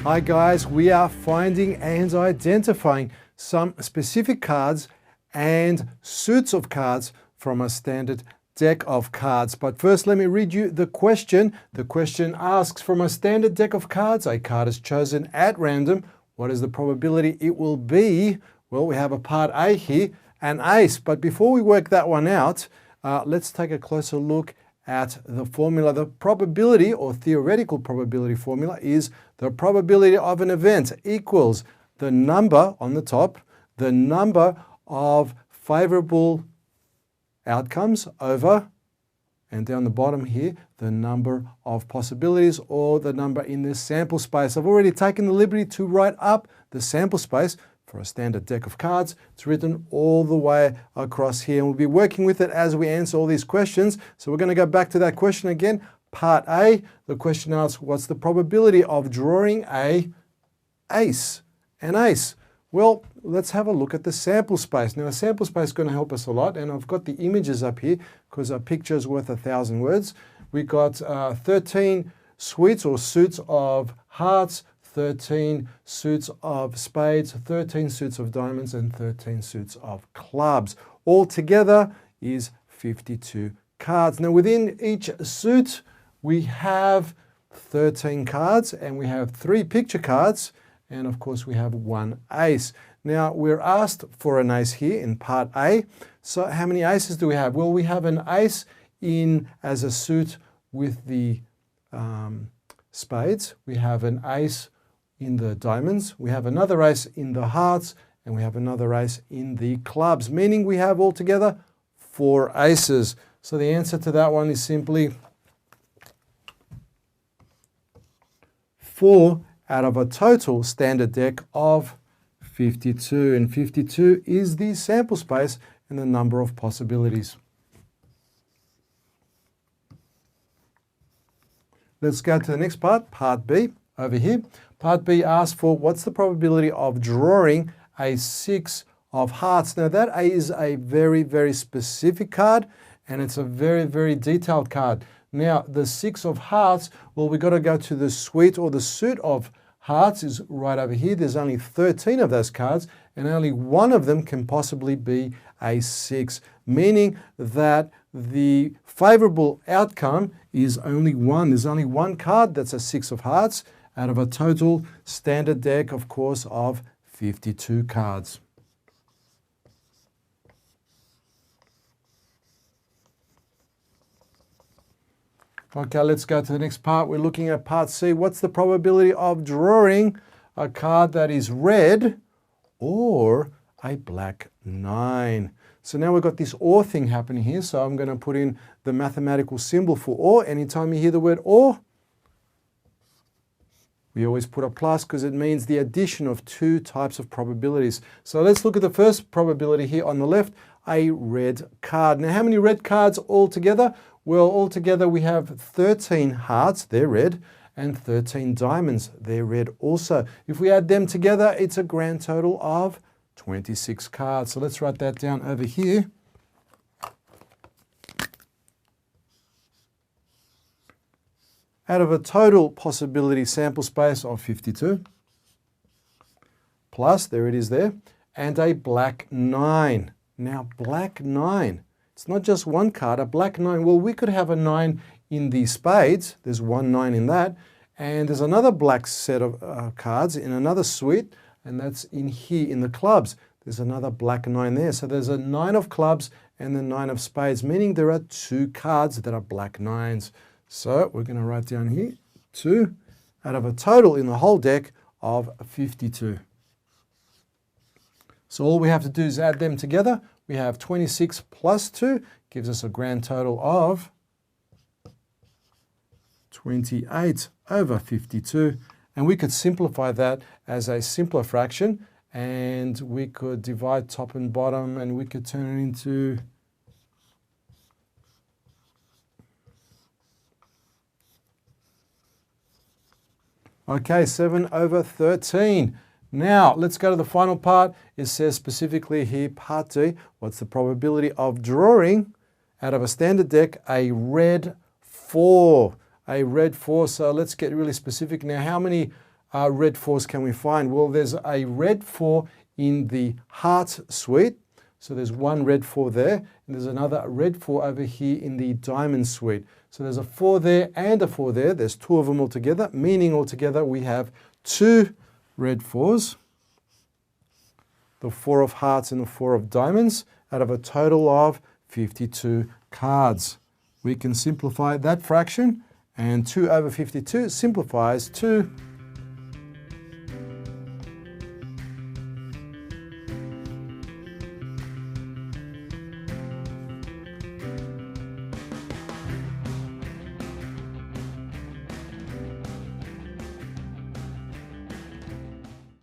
Hi guys, we are finding and identifying some specific cards and suits of cards from a standard deck of cards. But first, let me read you the question. The question asks, from a standard deck of cards, a card is chosen at random. What is the probability it will be? Well, we have a part A here, an ace. But before we work that one out, let's take a closer look at the formula. The probability or theoretical probability formula is the probability of an event equals the number on the top, the number of favorable outcomes over, and down the bottom here, the number of possibilities or the number in this sample space. I've already taken the liberty to write up the sample space for a standard deck of cards. It's written all the way across here, and we'll be working with it as we answer all these questions. So we're going to go back to that question again. Part A, the question asks, what's the probability of drawing an ace? Well, let's have a look at the sample space. Now, the sample space is going to help us a lot, and I've got the images up here because a picture is worth 1,000 words. We've got 13 suites or suits of hearts, 13 suits of spades, 13 suits of diamonds, and 13 suits of clubs. All together is 52 cards. Now, within each suit, we have 13 cards, and we have 3 picture cards, and of course we have 1 ace. Now, we're asked for an ace here in part A. So how many aces do we have? Well, we have an ace in as a suit with the spades. We have an ace in the diamonds. We have another ace in the hearts, and we have another ace in the clubs, meaning we have altogether 4 aces. So the answer to that one is simply 4 out of a total standard deck of 52. And 52 is the sample space and the number of possibilities. Let's go to the next part, part B, over here. Part B asks for what's the probability of drawing a 6 of hearts. Now that is a very, very specific card, and it's a very, very detailed card. Now, the 6 of hearts, well, we've got to go to the suite or the suit of hearts is right over here. There's only 13 of those cards, and only one of them can possibly be a 6, meaning that the favorable outcome is only one. There's only one card that's a 6 of hearts out of a total standard deck, of course, of 52 cards. Okay, let's go to the next part. We're looking at part C. What's the probability of drawing a card that is red or a black 9? So now we've got this or thing happening here. So I'm going to put in the mathematical symbol for or. Anytime you hear the word or, we always put a plus because it means the addition of 2 types of probabilities. So let's look at the first probability here on the left, a red card. Now, how many red cards altogether? Well, altogether we have 13 hearts, they're red, and 13 diamonds, they're red also. If we add them together, it's a grand total of 26 cards. So let's write that down over here. Out of a total possibility sample space of 52, plus, there it is there, and a black 9. Now, black 9. It's not just one card, a black 9. Well, we could have a 9 in the spades. There's 1 9 in that. And there's another black set of cards in another suite, and that's in here in the clubs. There's another black 9 there. So there's a 9 of clubs and the 9 of spades, meaning there are 2 cards that are black 9s. So we're going to write down here 2 out of a total in the whole deck of 52. So all we have to do is add them together. We have 26 plus 2 gives us a grand total of 28 over 52. And we could simplify that as a simpler fraction, and we could divide top and bottom, and we could turn it into okay, 7 over 13. Now, let's go to the final part. It says specifically here, part D, what's the probability of drawing out of a standard deck a red 4? A red 4, so let's get really specific now. How many red 4s can we find? Well, there's a red 4 in the heart suite. So there's one red 4 there, and there's another red 4 over here in the diamond suite. So there's a 4 there and a 4 there. There's two of them altogether, meaning altogether we have 2 red 4s, the 4 of hearts and the 4 of diamonds, out of a total of 52 cards. We can simplify that fraction, and 2 over 52 simplifies to